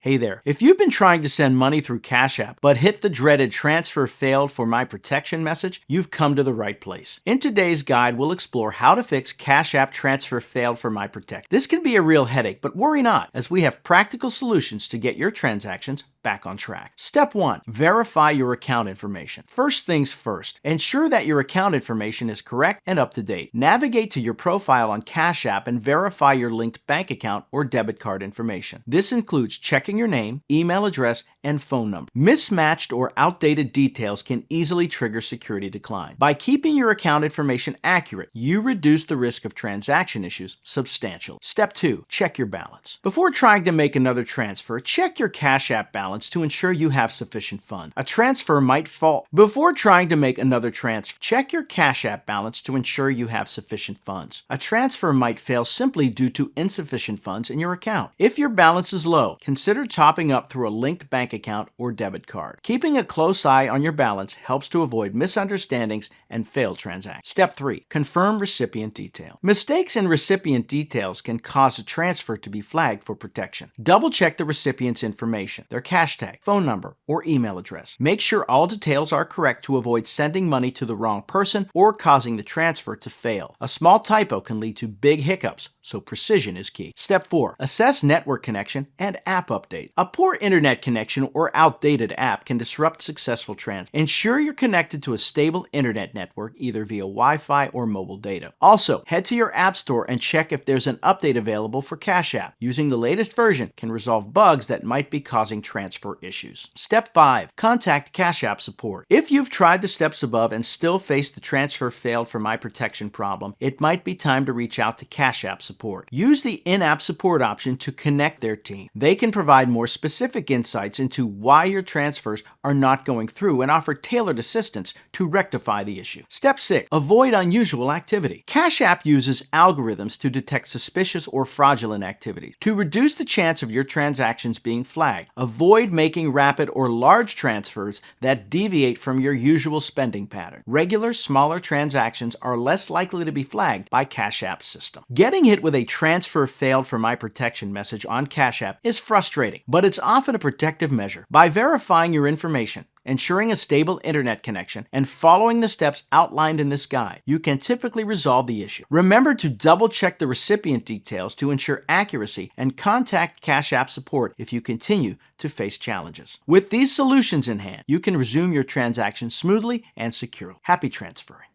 Hey there. If you've been trying to send money through Cash App but hit the dreaded transfer failed for my protection message, you've come to the right place. In today's guide, we'll explore how to fix Cash App transfer failed for my protection. This can be a real headache, but worry not, as we have practical solutions to get your transactions back on track. Step 1. Verify your account information. First things first, ensure that your account information is correct and up to date. Navigate to your profile on Cash App and verify your linked bank account or debit card information. This includes checking your name, email address, and phone number. Mismatched or outdated details can easily trigger security decline. By keeping your account information accurate, you reduce the risk of transaction issues substantially. Step 2. Check your balance. Before trying to make another transfer, check your Cash App balance to ensure you have sufficient funds. A transfer might fall. Before trying to make another transfer, check your Cash App balance to ensure you have sufficient funds. A transfer might fail simply due to insufficient funds in your account. If your balance is low, consider topping up through a linked bank account or debit card. Keeping a close eye on your balance helps to avoid misunderstandings and failed transactions. Step 3. Confirm recipient detail. Mistakes in recipient details can cause a transfer to be flagged for protection. Double check the recipient's information, their cash tag, phone number, or email address. Make sure all details are correct to avoid sending money to the wrong person or causing the transfer to fail. A small typo can lead to big hiccups, so precision is key. Step 4. Assess network connection and app update. A poor internet connection or outdated app can disrupt successful transfers. Ensure you're connected to a stable internet network either via Wi-Fi or mobile data. Also, head to your app store and check if there's an update available for Cash App. Using the latest version can resolve bugs that might be causing transfer issues. Step 5. Contact Cash App support. If you've tried the steps above and still face the transfer failed for my protection problem, it might be time to reach out to Cash App support. Use the in-app support option to connect their team. They can provide more specific insights into why your transfers are not going through and offer tailored assistance to rectify the issue. Step 6. Avoid unusual activity. Cash App uses algorithms to detect suspicious or fraudulent activities. To reduce the chance of your transactions being flagged, avoid making rapid or large transfers that deviate from your usual spending pattern. Regular, smaller transactions are less likely to be flagged by Cash App's system. Getting hit with a transfer failed for my protection message on Cash App is frustrating, but it's often a protective measure. By verifying your information, ensuring a stable internet connection, and following the steps outlined in this guide, you can typically resolve the issue. Remember to double-check the recipient details to ensure accuracy and contact Cash App support if you continue to face challenges. With these solutions in hand, you can resume your transactions smoothly and securely. Happy transferring.